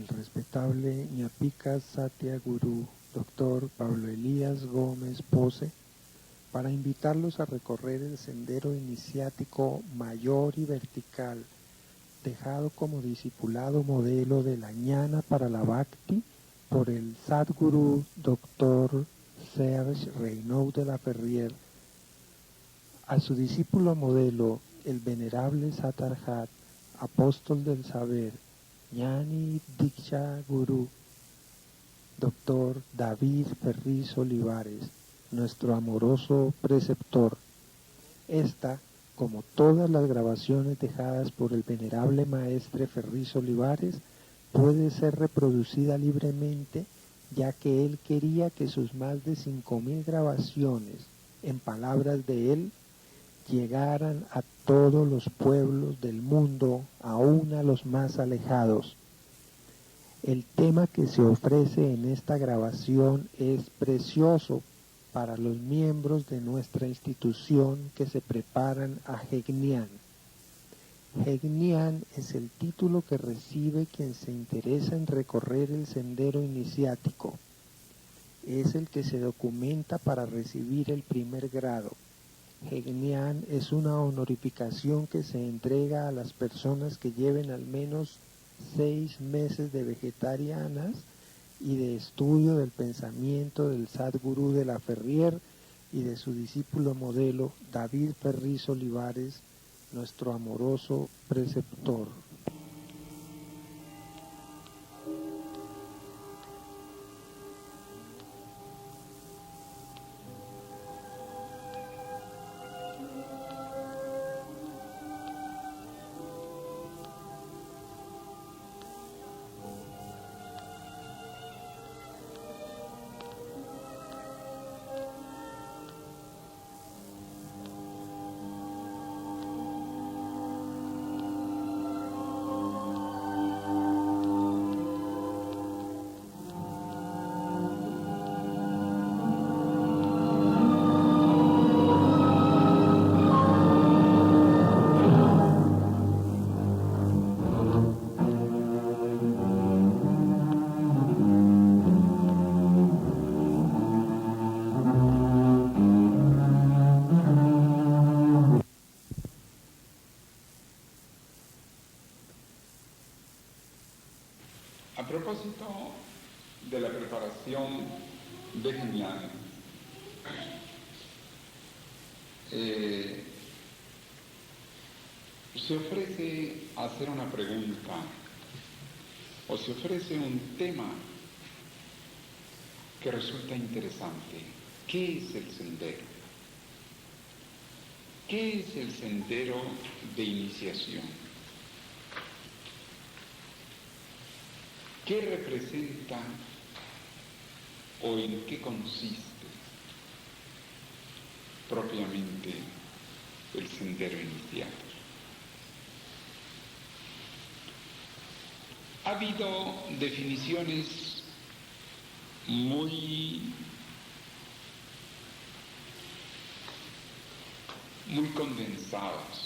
el respetable Ñapica Satya Gurú, Dr. Pablo Elías Gómez Pose, para invitarlos a recorrer el sendero iniciático mayor y vertical, dejado como discipulado modelo de la ñana para la Bhakti por el Sadguru Dr. Serge Reynaud de la Ferrier, a su discípulo modelo, el venerable Satarhat, apóstol del saber, Ñani Diksha Guru, Dr. David Ferriz Olivares, nuestro amoroso preceptor. Esta, como todas las grabaciones dejadas por el venerable maestre Ferriz Olivares, puede ser reproducida libremente, ya que él quería que sus más de 5.000 grabaciones, en palabras de él, llegaran a todos los pueblos del mundo, aún a los más alejados. El tema que se ofrece en esta grabación es precioso para los miembros de nuestra institución que se preparan a Yejñan. Yejñan es el título que recibe quien se interesa en recorrer el sendero iniciático. Es el que se documenta para recibir el primer grado. Yejñan es una honorificación que se entrega a las personas que lleven al menos 6 meses de vegetarianas y de estudio del pensamiento del Sadgurú de la Ferrier y de su discípulo modelo David Ferriz Olivares, nuestro amoroso preceptor. A propósito de la preparación de Yejñan, se ofrece hacer una pregunta o se ofrece un tema que resulta interesante. ¿Qué es el sendero? ¿Qué es el sendero de iniciación? ¿Qué representa o en qué consiste propiamente el sendero iniciático? Ha habido definiciones muy condensadas,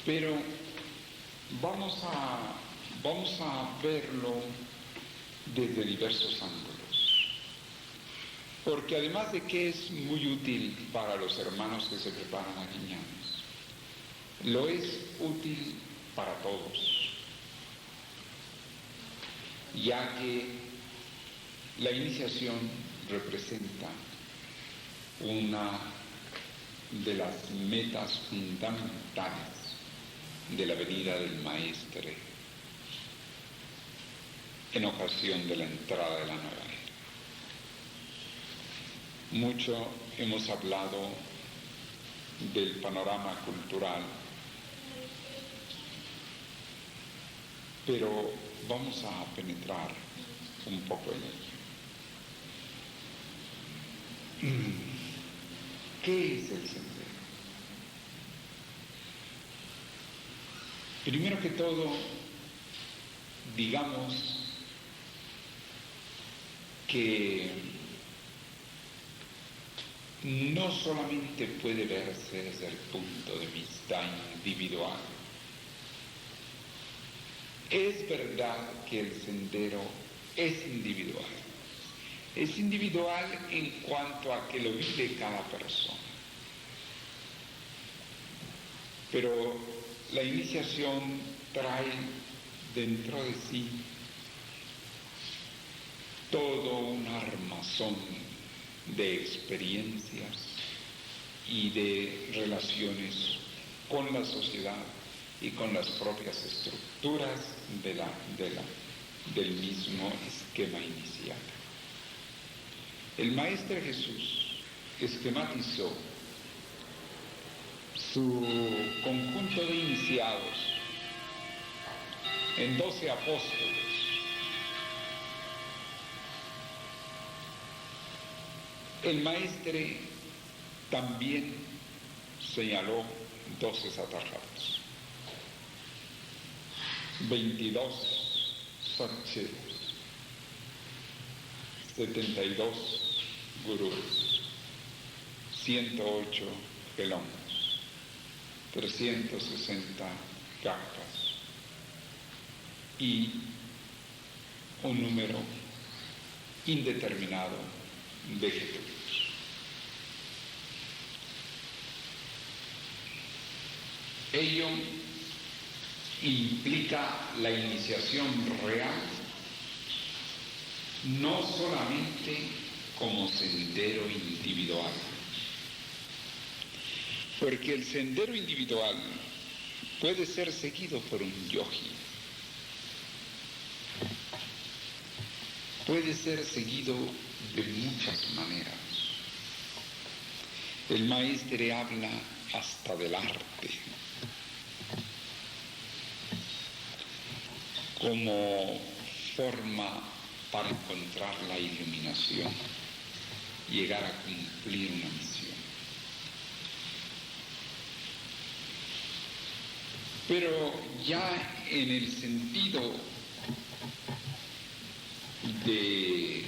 pero vamos a verlo desde diversos ángulos, porque además de que es muy útil para los hermanos que se preparan a Yejñan, lo es útil para todos, ya que la iniciación representa una de las metas fundamentales de la venida del Maestre en ocasión de la entrada de la nueva era. Mucho hemos hablado del panorama cultural, pero vamos a penetrar un poco en ello. ¿Qué es el sendero? Primero que todo, digamos que no solamente puede verse desde el punto de vista individual, Es verdad que el sendero es individual. Es individual en cuanto a que lo vive cada persona. Pero la iniciación trae dentro de sí todo un armazón de experiencias y de relaciones con la sociedad y con las propias estructuras del mismo esquema inicial. El Maestro Jesús esquematizó su conjunto de iniciados en 12 apóstoles. El Maestro también señaló 12 satrapas, 22 sarcheros, 72 gurús, 108 gelongos, 360 carpas y un número indeterminado de jesucritos. Ello implica la iniciación real, no solamente como sendero individual, porque el sendero individual puede ser seguido por un yogi, puede ser seguido de muchas maneras. El Maestro habla hasta del arte, como forma para encontrar la iluminación, llegar a cumplir una misión. Pero ya en el sentido de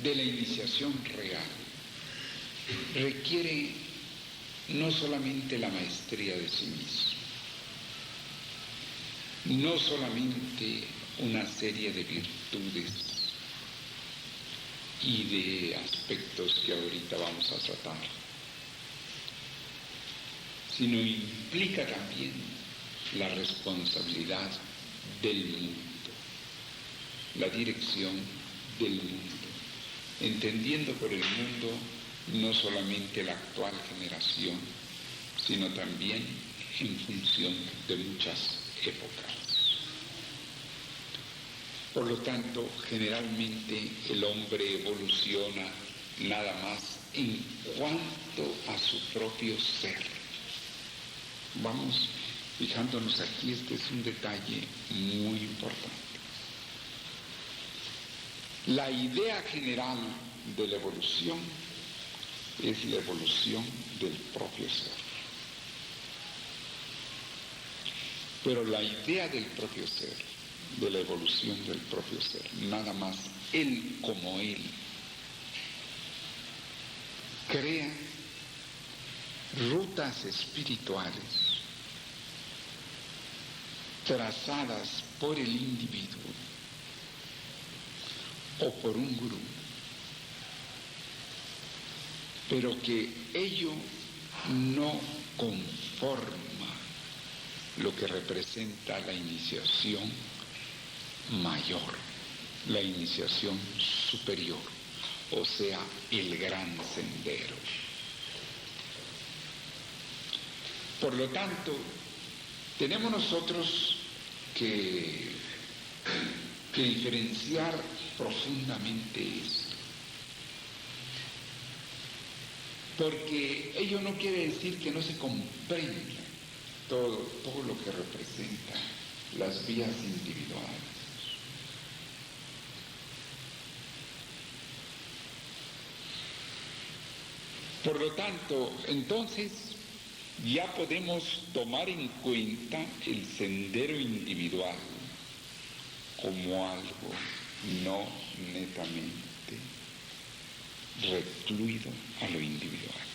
la iniciación real, requiere no solamente la maestría de sí mismo, no solamente una serie de virtudes y de aspectos que ahorita vamos a tratar, sino implica también la responsabilidad del mundo, la dirección del mundo, entendiendo por el mundo no solamente la actual generación, sino también en función de muchas épocas. Por lo tanto, generalmente el hombre evoluciona nada más en cuanto a su propio ser. Vamos fijándonos aquí, este es un detalle muy importante. La idea general de la evolución es la evolución del propio ser. Pero la idea del propio ser, de la evolución del propio ser, nada más él como él, crea rutas espirituales trazadas por el individuo o por un gurú, pero que ello no conforma lo que representa la iniciación mayor, la iniciación superior, o sea, el gran sendero. Por lo tanto, tenemos nosotros que diferenciar profundamente esto, porque ello no quiere decir que no se comprenda todo lo que representa las vías individuales. Por lo tanto, entonces, ya podemos tomar en cuenta el sendero individual como algo no netamente recluido a lo individual.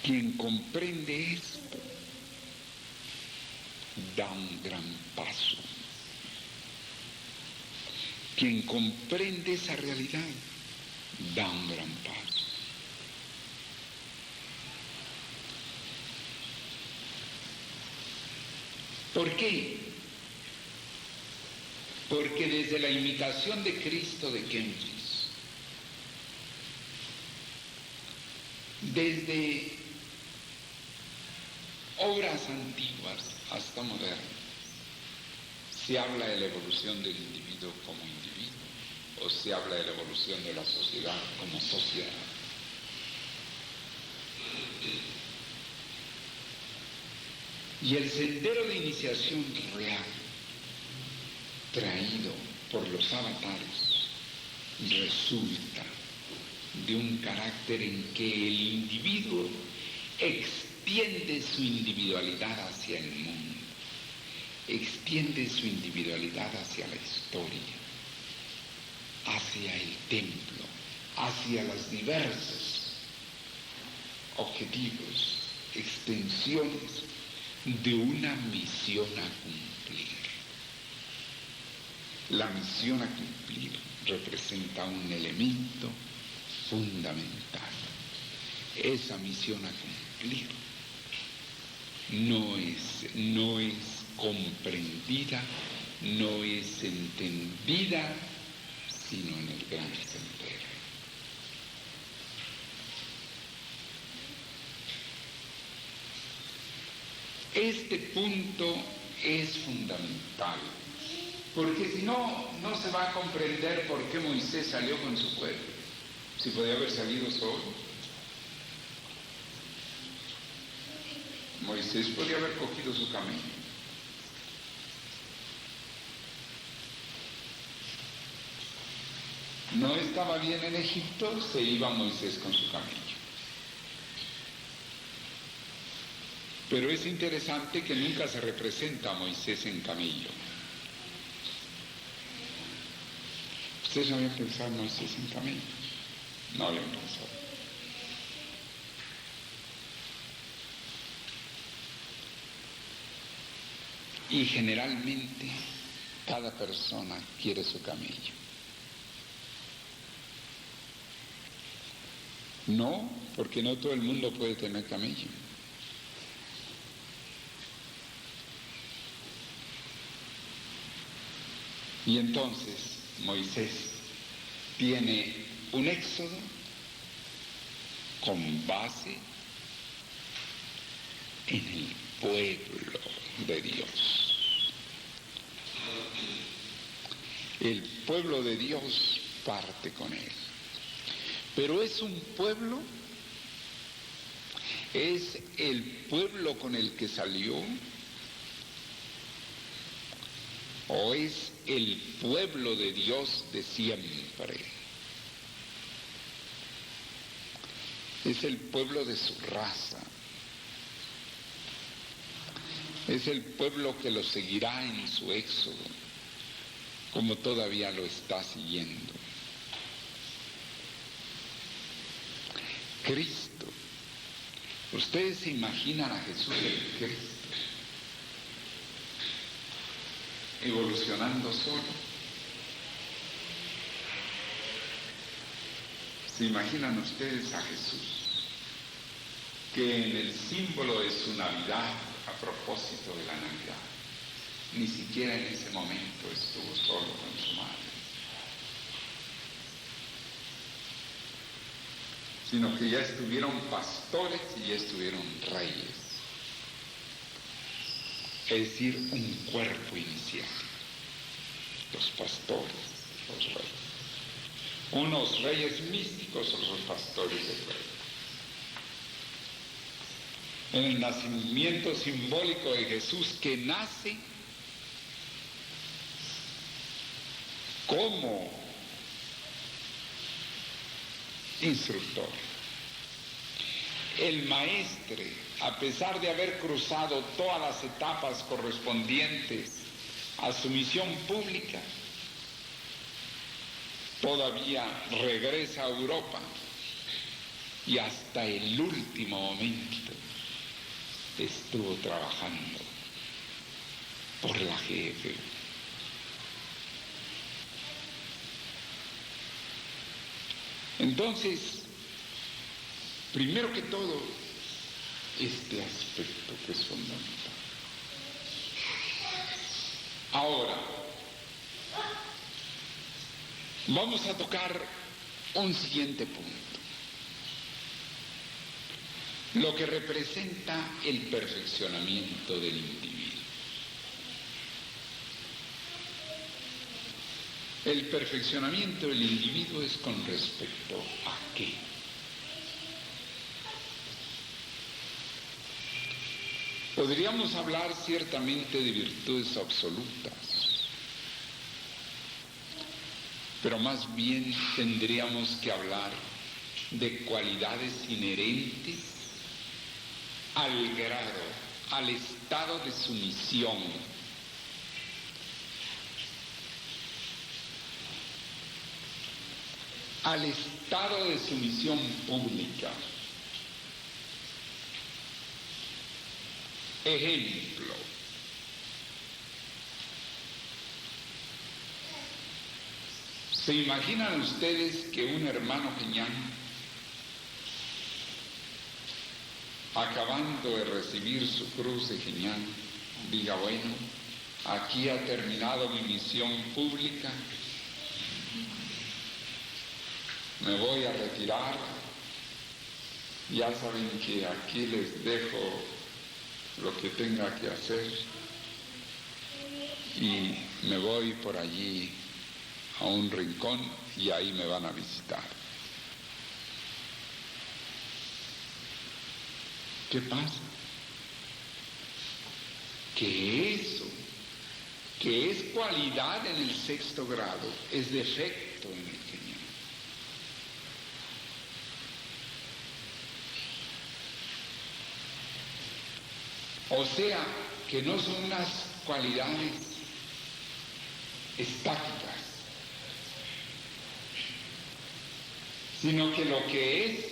Quien comprende esto da un gran paso. Quien comprende esa realidad da un gran paso. ¿Por qué? Porque desde la imitación de Cristo de Kempis, desde obras antiguas hasta modernas, se habla de la evolución del individuo como individuo, o se habla de la evolución de la sociedad como sociedad. Y el sendero de iniciación real, traído por los avatares, resulta de un carácter en que el individuo extiende su individualidad hacia el mundo, extiende su individualidad hacia la historia, hacia el templo, hacia los diversos objetivos, extensiones de una misión a cumplir. La misión a cumplir representa un elemento fundamental. Esa misión a cumplir no es comprendida, no es entendida, sino en el gran sendero. Este punto es fundamental, porque si no, no se va a comprender por qué Moisés salió con su pueblo, si podía haber salido solo. Moisés podía haber cogido su camello. No estaba bien en Egipto, se iba Moisés con su camello. Pero es interesante que nunca se representa a Moisés en camello. ¿Ustedes no habían pensado en Moisés en camello? No habían pensado. Y generalmente cada persona quiere su camello. No, porque no todo el mundo puede tener camello. Y entonces Moisés tiene un éxodo con base en el pueblo de Dios. El pueblo de Dios parte con él. Pero es un pueblo, es el pueblo con el que salió, o es el pueblo de Dios de siempre. Es el pueblo de su raza. Es el pueblo que lo seguirá en su éxodo, como todavía lo está siguiendo. Cristo. ¿Ustedes se imaginan a Jesús el Cristo evolucionando solo? ¿Se imaginan ustedes a Jesús que en el símbolo de su Navidad, a propósito de la Navidad, ni siquiera en ese momento estuvo solo con su madre, sino que ya estuvieron pastores y ya estuvieron reyes? Es decir, un cuerpo iniciático. Los pastores, los reyes. Unos reyes místicos, otros pastores de pueblo. En el nacimiento simbólico de Jesús, que nace como instructor. El maestre, a pesar de haber cruzado todas las etapas correspondientes a su misión pública, todavía regresa a Europa y hasta el último momento estuvo trabajando por la GFU. Entonces, primero que todo, este aspecto que es fundamental. Ahora, vamos a tocar un siguiente punto, lo que representa el perfeccionamiento del individuo. El perfeccionamiento del individuo es con respecto a qué. Podríamos hablar ciertamente de virtudes absolutas, pero más bien tendríamos que hablar de cualidades inherentes al grado, al estado de sumisión, al estado de sumisión pública. Ejemplo, ¿se imaginan ustedes que un hermano Geñán, acabando de recibir su cruz de Geñán, diga, bueno, aquí ha terminado mi misión pública, me voy a retirar, ya saben que aquí les dejo lo que tenga que hacer y me voy por allí a un rincón y ahí me van a visitar? ¿Qué pasa? Que eso, que es cualidad en el sexto grado, es defecto en el Geñán. O sea, que no son unas cualidades estáticas, sino que lo que es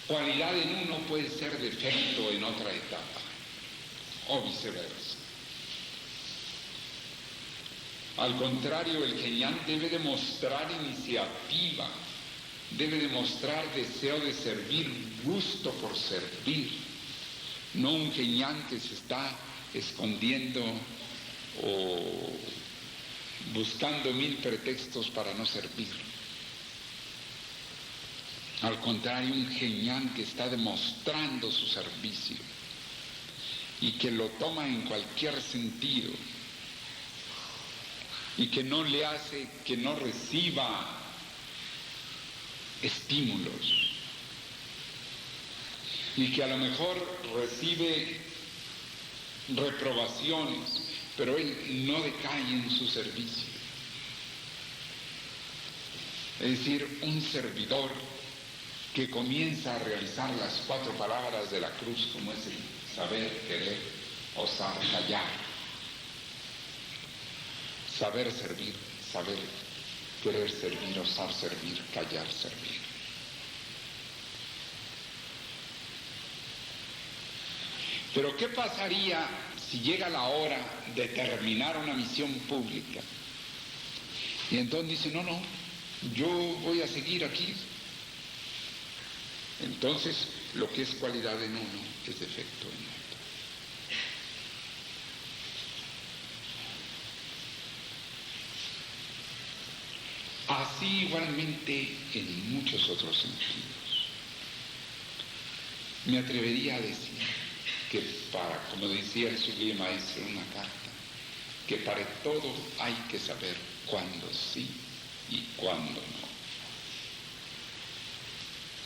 cualidad en uno puede ser defecto en otra etapa, o viceversa. Al contrario, el Geñán debe demostrar iniciativa, debe demostrar deseo de servir, gusto por servir. No un Geñán que se está escondiendo o buscando 1000 pretextos para no servir. Al contrario, un Geñán que está demostrando su servicio y que lo toma en cualquier sentido y que no le hace que no reciba estímulos, y que a lo mejor recibe reprobaciones, pero él no decae en su servicio. Es decir, un servidor que comienza a realizar las 4 palabras de la cruz, como es el saber, querer, osar, callar. Saber servir, saber querer servir, osar servir, callar servir. Pero ¿qué pasaría si llega la hora de terminar una misión pública? Y entonces dice, no, yo voy a seguir aquí. Entonces, lo que es cualidad en uno es defecto en otro. Así igualmente en muchos otros sentidos. Me atrevería a decir que como decía el sublime maestro en una carta, que para todo hay que saber cuándo sí y cuándo no.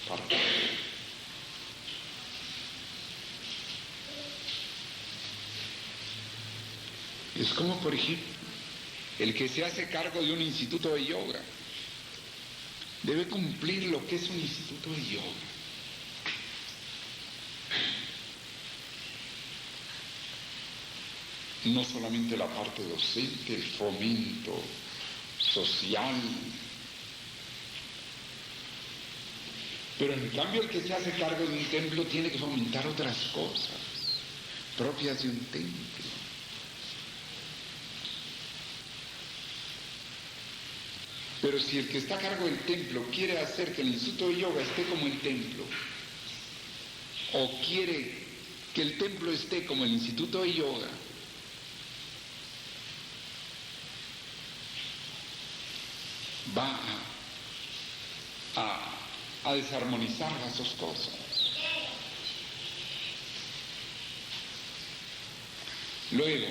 Para todo. Es como, por ejemplo, el que se hace cargo de un instituto de yoga. Debe cumplir lo que es un instituto de yoga. No solamente la parte docente, el fomento social, pero en cambio el que se hace cargo de un templo tiene que fomentar otras cosas propias de un templo. Pero si el que está a cargo del templo quiere hacer que el instituto de yoga esté como el templo, o quiere que el templo esté como el instituto de yoga, va a desarmonizar las dos cosas. Luego,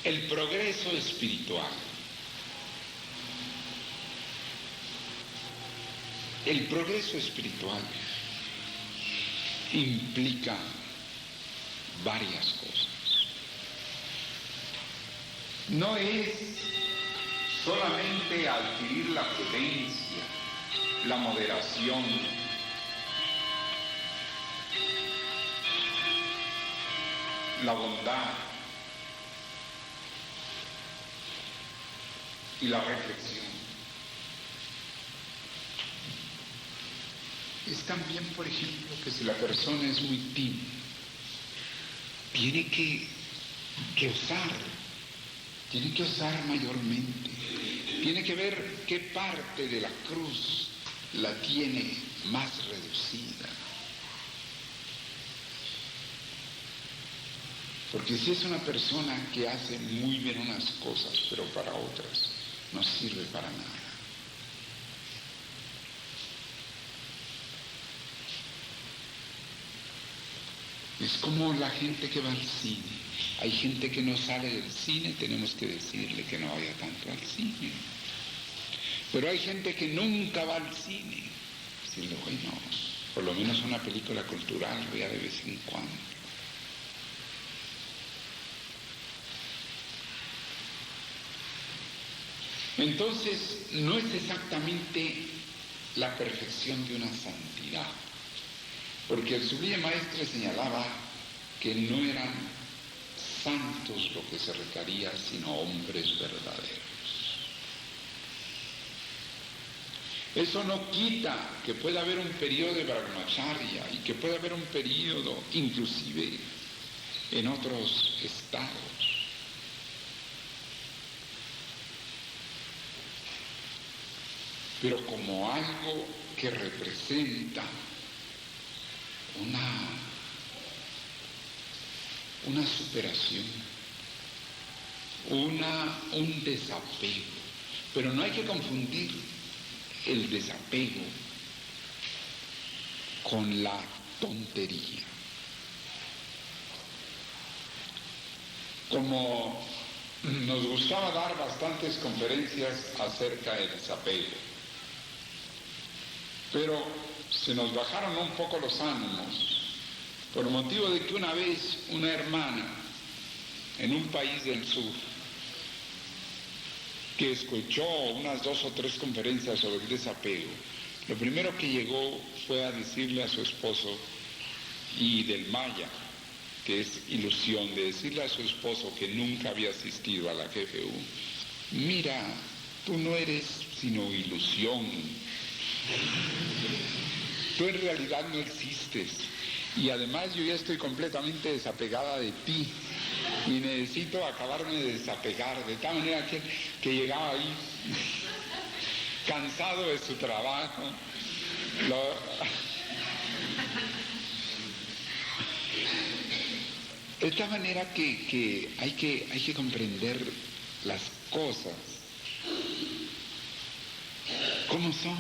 el progreso espiritual. El progreso espiritual implica varias cosas. No es solamente adquirir la prudencia, la moderación, la bondad y la reflexión. Es también, por ejemplo, que si la persona es muy tímida, tiene que osar mayormente, tiene que ver qué parte de la cruz la tiene más reducida. Porque si es una persona que hace muy bien unas cosas, pero para otras no sirve para nada. Es como la gente que va al cine. Hay gente que no sale del cine, tenemos que decirle que no vaya tanto al cine. Pero hay gente que nunca va al cine. Decirle, bueno, por lo menos una película cultural, vea de vez en cuando. Entonces, no es exactamente la perfección de una santidad. Porque el Sublime Maestre señalaba que no eran santos lo que se requería, sino hombres verdaderos. Eso no quita que pueda haber un periodo de brahmacharya y que pueda haber un periodo, inclusive, en otros estados. Pero como algo que representa una superación, un desapego. Pero no hay que confundir el desapego con la tontería. Como nos gustaba dar bastantes conferencias acerca del desapego, pero se nos bajaron un poco los ánimos por motivo de que una vez una hermana en un país del sur que escuchó unas 2 o 3 conferencias sobre el desapego, lo primero que llegó fue a decirle a su esposo, y del maya, que es ilusión, de decirle a su esposo que nunca había asistido a la GFU, mira, tú no eres sino ilusión. Tú en realidad no existes y además yo ya estoy completamente desapegada de ti y necesito acabarme de desapegar, de tal manera que llegaba ahí cansado de su trabajo. De tal manera que hay que comprender las cosas como son.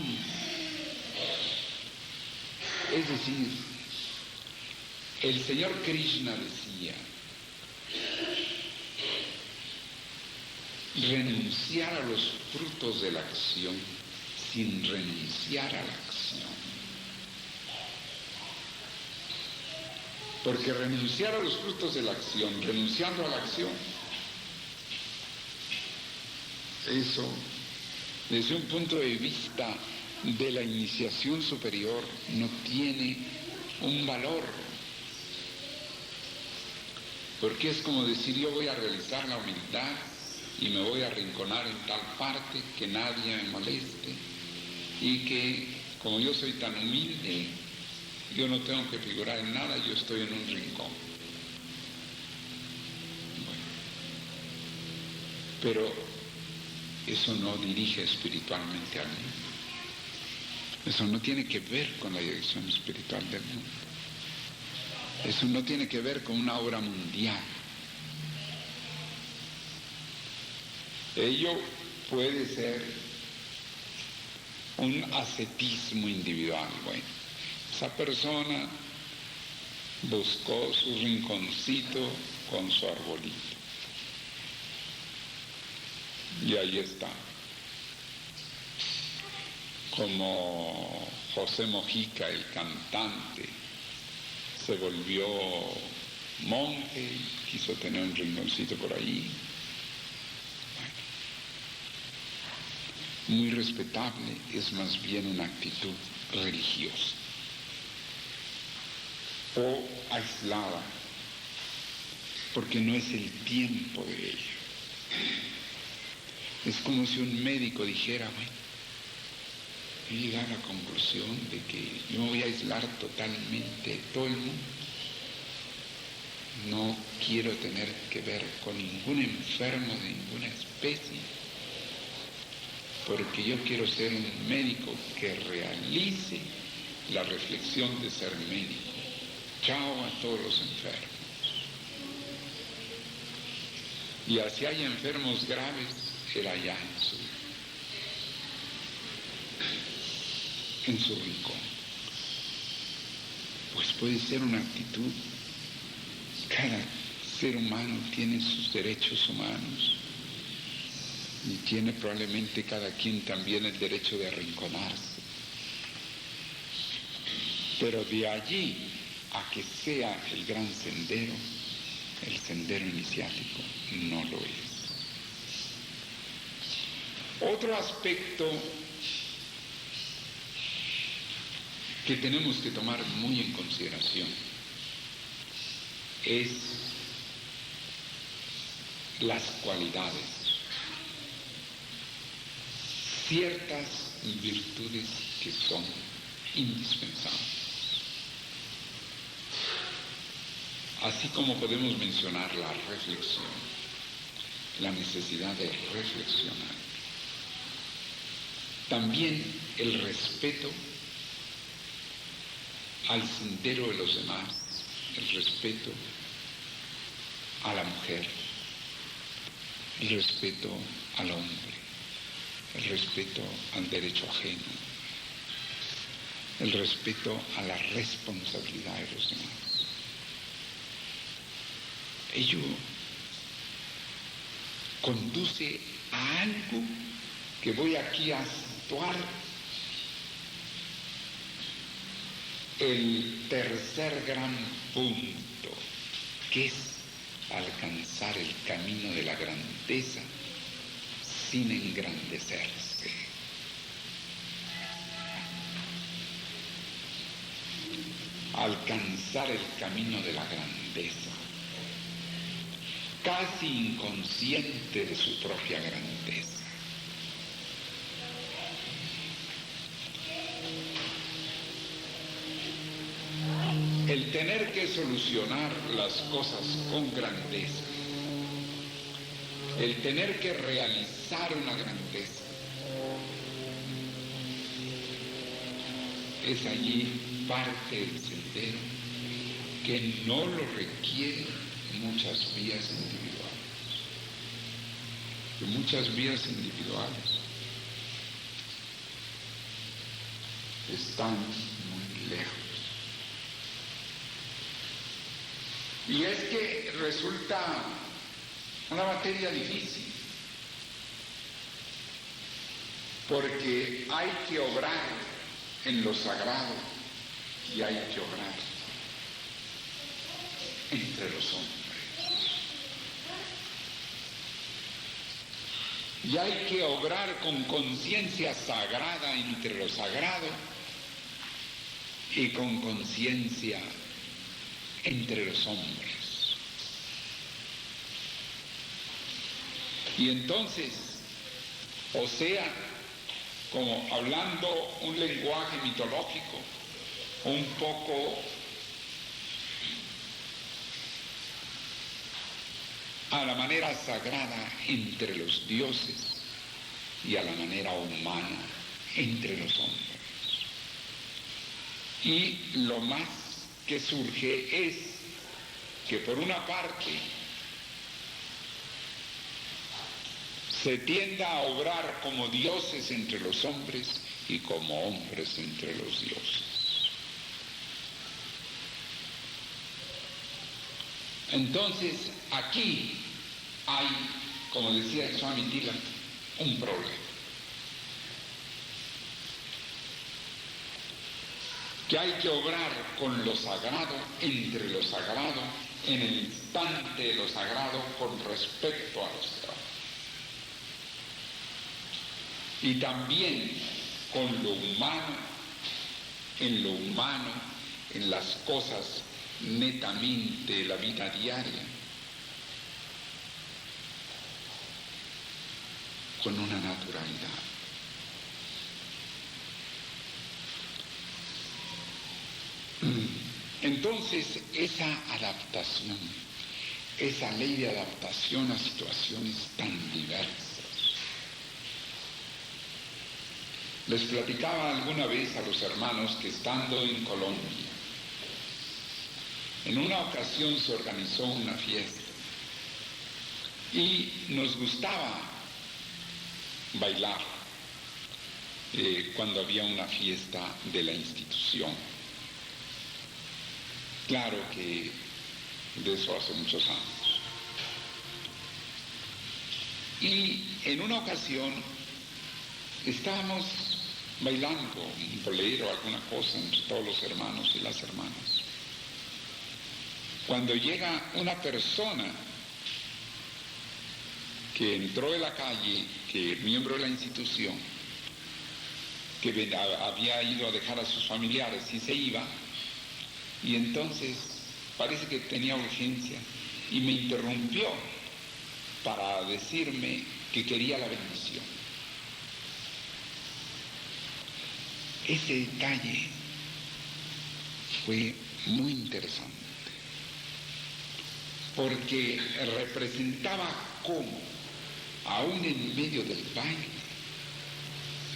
Es decir, el Señor Krishna decía, renunciar a los frutos de la acción sin renunciar a la acción. Porque renunciar a los frutos de la acción, renunciando a la acción, eso, desde un punto de vista de la iniciación superior, no tiene un valor. Porque es como decir, yo voy a realizar la humildad y me voy a arrinconar en tal parte que nadie me moleste y que, como yo soy tan humilde, yo no tengo que figurar en nada, yo estoy en un rincón. Bueno. Pero eso no dirige espiritualmente al mundo. Eso no tiene que ver con la dirección espiritual del mundo. Eso no tiene que ver con una obra mundial. Ello puede ser un ascetismo individual. Bueno, esa persona buscó su rinconcito con su arbolito. Y ahí está. Como José Mojica, el cantante, se volvió monje, quiso tener un rinconcito por allí. Muy respetable, es más bien una actitud religiosa o aislada, porque no es el tiempo de ello. Es como si un médico dijera, bueno, he llegado a la conclusión de que yo me voy a aislar totalmente de todo el mundo. No quiero tener que ver con ningún enfermo de ninguna especie, porque yo quiero ser un médico que realice la reflexión de ser médico. Chao a todos los enfermos. Y así hay enfermos graves, él allá en su rincón. Pues puede ser una actitud. Cada ser humano tiene sus derechos humanos y tiene probablemente cada quien también el derecho de arrinconarse. Pero de allí a que sea el gran sendero, el sendero iniciático no lo es. Otro aspecto que tenemos que tomar muy en consideración es las cualidades, ciertas virtudes que son indispensables. Así como podemos mencionar la reflexión, la necesidad de reflexionar, también el respeto al sendero de los demás, el respeto a la mujer, el respeto al hombre, el respeto al derecho ajeno, el respeto a la responsabilidad de los demás. Ello conduce a algo que voy aquí a situar el tercer gran punto, que es alcanzar el camino de la grandeza sin engrandecerse. Alcanzar el camino de la grandeza, casi inconsciente de su propia grandeza. El tener que solucionar las cosas con grandeza, el tener que realizar una grandeza, es allí parte del sendero que no lo requiere muchas vías individuales. Que muchas vías individuales están muy lejos. Y es que resulta una materia difícil, porque hay que obrar en lo sagrado y hay que obrar entre los hombres. Y hay que obrar con conciencia sagrada entre lo sagrado y con conciencia entre los hombres. Y entonces, o sea, como hablando un lenguaje mitológico, un poco a la manera sagrada entre los dioses, y a la manera humana entre los hombres. Y lo más que surge es que por una parte se tienda a obrar como dioses entre los hombres y como hombres entre los dioses. Entonces, aquí hay, como decía Swami Tilak, un problema. Que hay que obrar con lo sagrado, entre lo sagrado, en el instante de lo sagrado, con respecto a lo sagrado. Y también con lo humano, en las cosas netamente de la vida diaria, con una naturalidad. Entonces, esa adaptación, esa ley de adaptación a situaciones tan diversas. Les platicaba alguna vez a los hermanos que estando en Colombia, en una ocasión se organizó una fiesta y nos gustaba bailar cuando había una fiesta de la institución. Claro que de eso hace muchos años. Y en una ocasión estábamos bailando un bolero, alguna cosa, entre todos los hermanos y las hermanas. Cuando llega una persona que entró de la calle, que miembro de la institución, que había ido a dejar a sus familiares y se iba, y entonces parece que tenía urgencia y me interrumpió para decirme que quería la bendición. Ese detalle fue muy interesante porque representaba cómo, aún en medio del baile,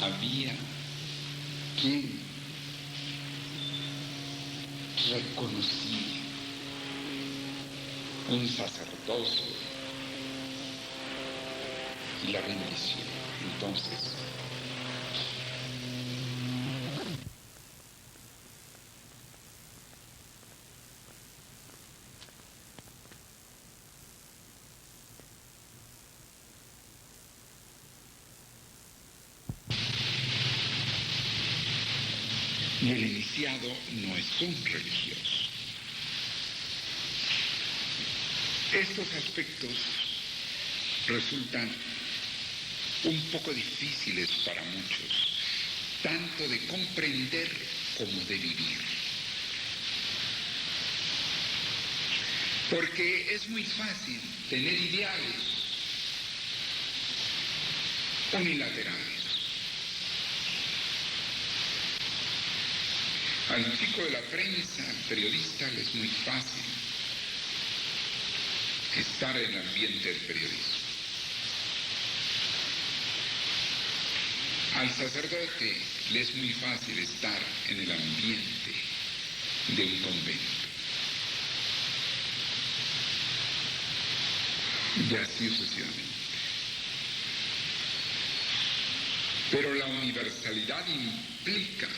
había quien reconocía un sacerdocio y la bendición. Entonces, el iniciado no es un religioso. Estos aspectos resultan un poco difíciles para muchos, tanto de comprender como de vivir. Porque es muy fácil tener ideales unilaterales. Al chico de la prensa, al periodista, le es muy fácil estar en el ambiente del periodismo. Al sacerdote le es muy fácil estar en el ambiente de un convento. Y así sucesivamente. Pero la universalidad implica,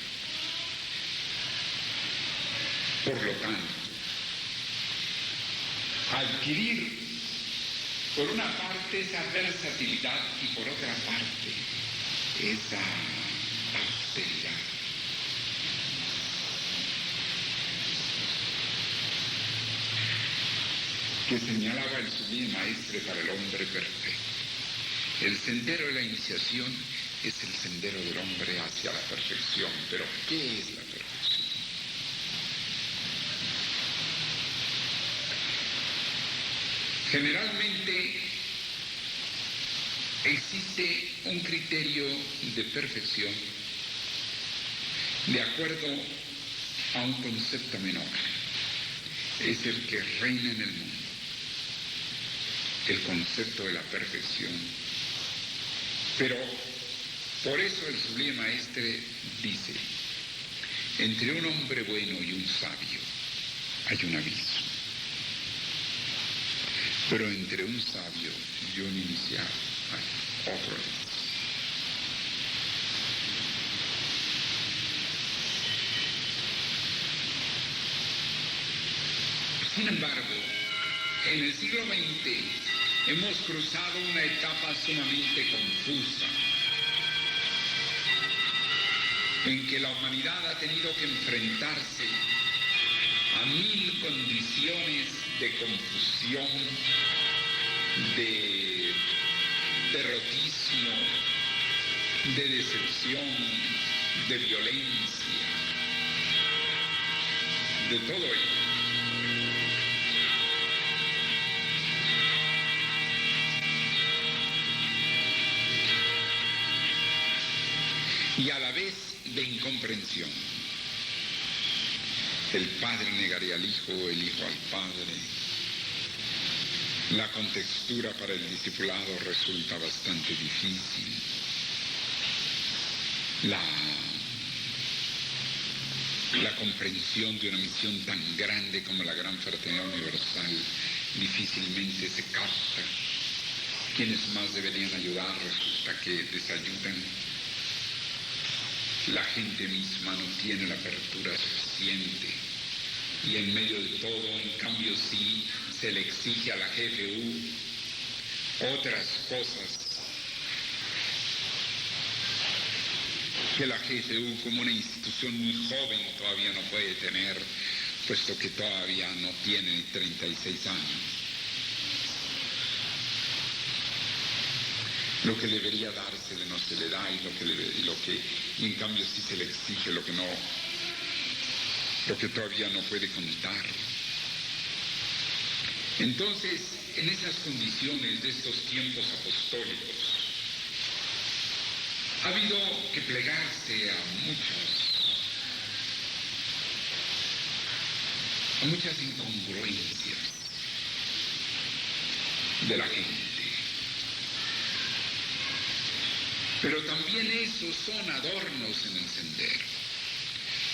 por lo tanto, adquirir por una parte esa versatilidad y por otra parte esa austeridad. Que señalaba el sublime maestre para el hombre perfecto. El sendero de la iniciación es el sendero del hombre hacia la perfección. Pero, ¿qué es la perfección? Generalmente existe un criterio de perfección de acuerdo a un concepto menor. Es el que reina en el mundo. El concepto de la perfección. Pero Por eso el Sublime Maestre dice, entre un hombre bueno y un sabio hay un abismo, pero entre un sabio y un iniciado hay otro abismo. Sin embargo, en el siglo XX hemos cruzado una etapa sumamente confusa, en que la humanidad ha tenido que enfrentarse a 1000 condiciones de confusión, de derrotismo, de decepción, de violencia, de todo ello. Y a la vez de incomprensión. El padre negaría al hijo, el hijo al padre. La contextura para el discipulado resulta bastante difícil. La comprensión de una misión tan grande como la Gran Fraternidad Universal difícilmente se capta. Quienes más deberían ayudar resulta que desayudan. La gente misma no tiene la apertura suficiente y en medio de todo, en cambio, sí se le exige a la GFU otras cosas que la GFU como una institución muy joven todavía no puede tener, puesto que todavía no tiene ni 36 años. Lo que debería dársele no se le da y en cambio sí se le exige lo que todavía no puede contar. Entonces, en esas condiciones de estos tiempos apostólicos, ha habido que plegarse a muchas incongruencias de la gente. Pero también esos son adornos en el sendero.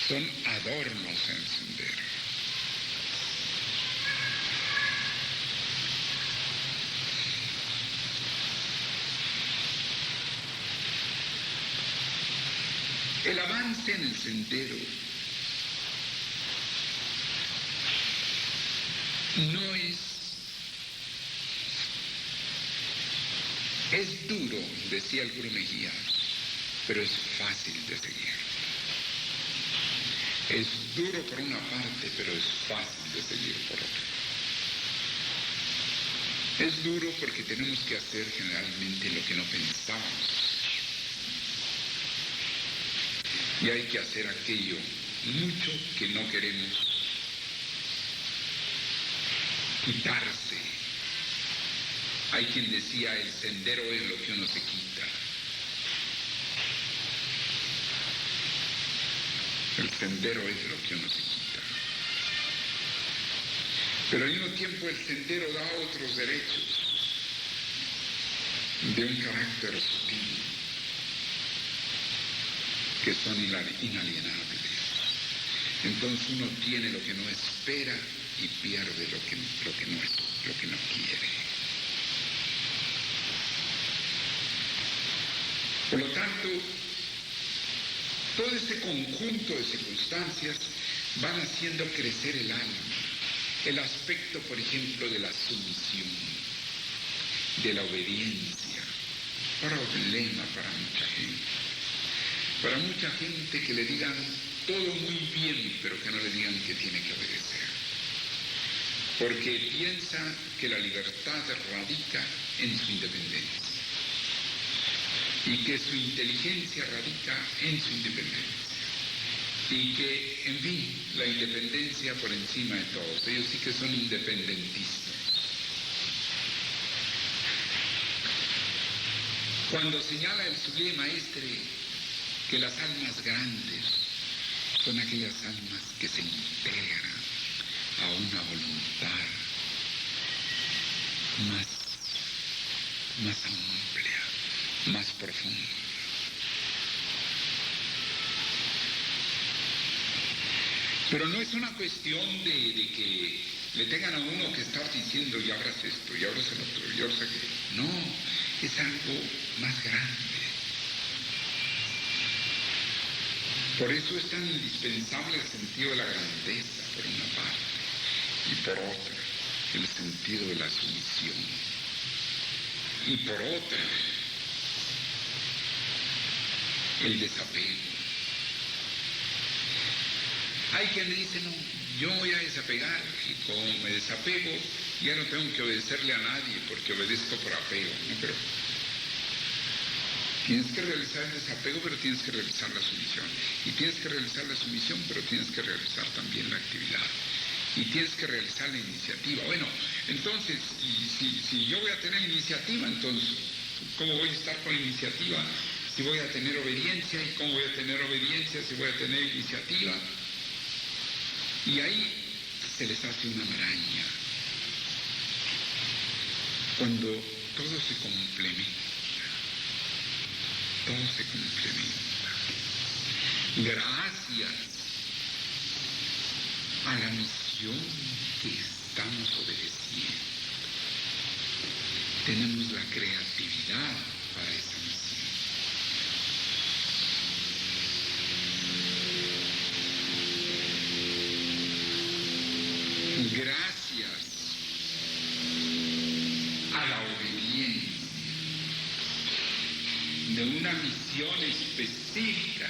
Son adornos en el sendero. El avance en el sendero no es duro, decía el Gurú Mejía, pero es fácil de seguir. Es duro por una parte, pero es fácil de seguir por otra. Es duro porque tenemos que hacer generalmente lo que no pensábamos. Y hay que hacer aquello mucho que no queremos quitarse. Hay quien decía, el sendero es lo que uno se quita. El sendero es lo que uno se quita. Pero al mismo tiempo el sendero da otros derechos de un carácter sutil que son inalienables. Entonces uno tiene lo que no espera y pierde lo que no quiere. Por lo tanto, todo este conjunto de circunstancias van haciendo crecer el alma. El aspecto, por ejemplo, de la sumisión, de la obediencia, problema para mucha gente. Para mucha gente que le digan todo muy bien, pero que no le digan que tiene que obedecer. Porque piensa que la libertad radica en su independencia. Y que su inteligencia radica en su independencia. Y que, en fin, la independencia por encima de todos. Ellos sí que son independentistas. Cuando señala el Sublime Maestre que las almas grandes son aquellas almas que se integran a una voluntad más amplia, más profunda. Pero no es una cuestión de que le tengan a uno que estar diciendo y abras esto, y abras el otro, y abras aquello. No, es algo más grande. Por eso es tan indispensable el sentido de la grandeza, por una parte, y por otra, el sentido de la sumisión. Y por otra, el desapego. Hay quien me dice, no, yo voy a desapegar, y como me desapego, ya no tengo que obedecerle a nadie, porque obedezco por apego, ¿no? Pero tienes que realizar el desapego, pero tienes que realizar la sumisión. Y tienes que realizar la sumisión, pero tienes que realizar también la actividad. Y tienes que realizar la iniciativa. Bueno, entonces, si yo voy a tener iniciativa, entonces, ¿cómo voy a estar con iniciativa si voy a tener obediencia? ¿Y cómo voy a tener obediencia si voy a tener iniciativa? Y ahí se les hace una maraña. Cuando todo se complementa. Todo se complementa. Gracias a la misión que estamos obedeciendo, tenemos la creatividad para esa misión. Gracias a la obediencia de una misión específica,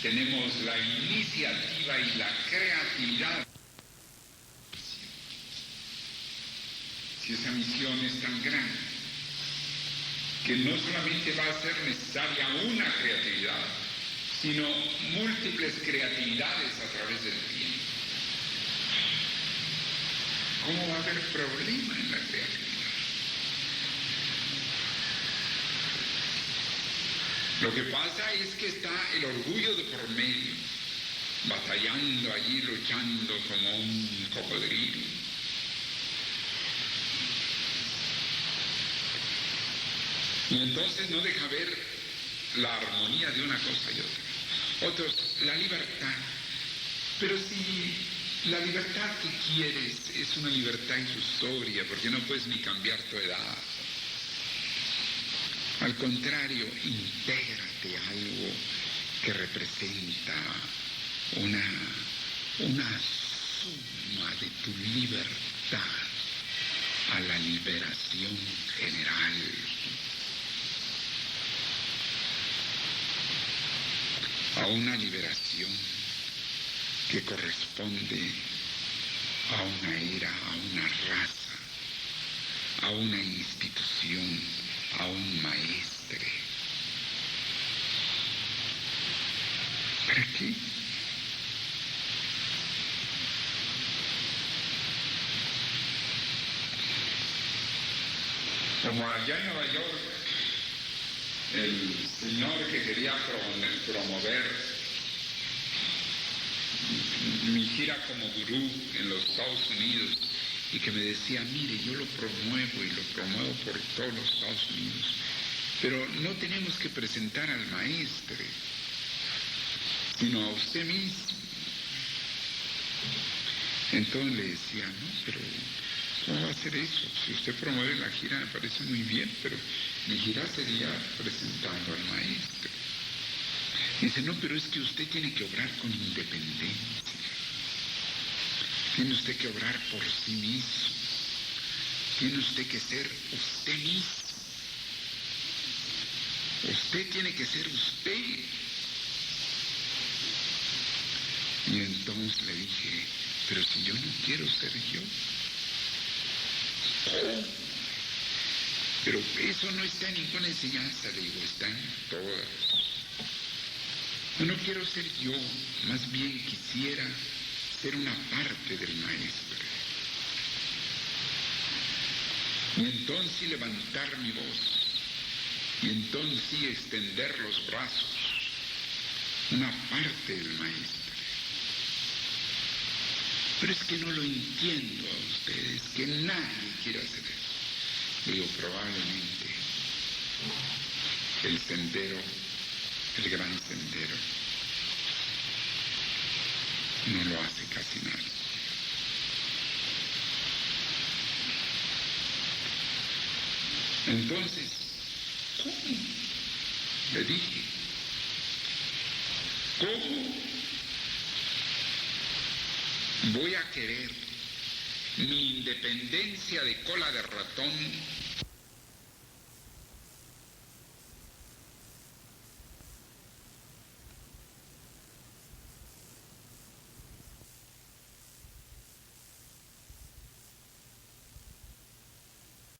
tenemos la iniciativa y la creatividad. Si esa misión es tan grande, que no solamente va a ser necesaria una creatividad, sino múltiples creatividades a través del tiempo. ¿Cómo va a haber problema en la creatividad? Lo que pasa es que está el orgullo de por medio, batallando allí, luchando como un cocodrilo. Y entonces no deja ver la armonía de una cosa y otra. Otros, la libertad. Pero si la libertad que quieres es una libertad ilusoria, porque no puedes ni cambiar tu edad. Al contrario, intégrate a algo que representa una suma de tu libertad a la liberación general. A una liberación que corresponde a una era, a una raza, a una institución, a un maestre. ¿Para qué? Como allá en Nueva York, el señor que quería promover mi gira como gurú en los Estados Unidos y que me decía, mire, yo lo promuevo y lo promuevo por todos los Estados Unidos, pero no tenemos que presentar al maestre, sino a usted mismo. Entonces le decía, no, pero ¿cómo va a hacer eso? Si usted promueve la gira me parece muy bien, pero mi gira sería presentando al maestro. Dice, no, pero es que usted tiene que obrar con independencia. Tiene usted que obrar por sí mismo. Tiene usted que ser usted mismo. Usted tiene que ser usted. Y entonces le dije, pero si yo no quiero ser yo. Pero eso no está en ninguna enseñanza, le digo, está en todas. Yo no quiero ser yo, más bien quisiera ser una parte del maestro. Y entonces sí levantar mi voz, y entonces sí extender los brazos, una parte del maestro. Pero es que no lo entiendo a ustedes, que nadie quiere hacer eso. Digo, probablemente el sendero, el gran sendero, no lo hace casi nadie. Entonces, ¿cómo? Le dije, ¿cómo voy a querer mi independencia de cola de ratón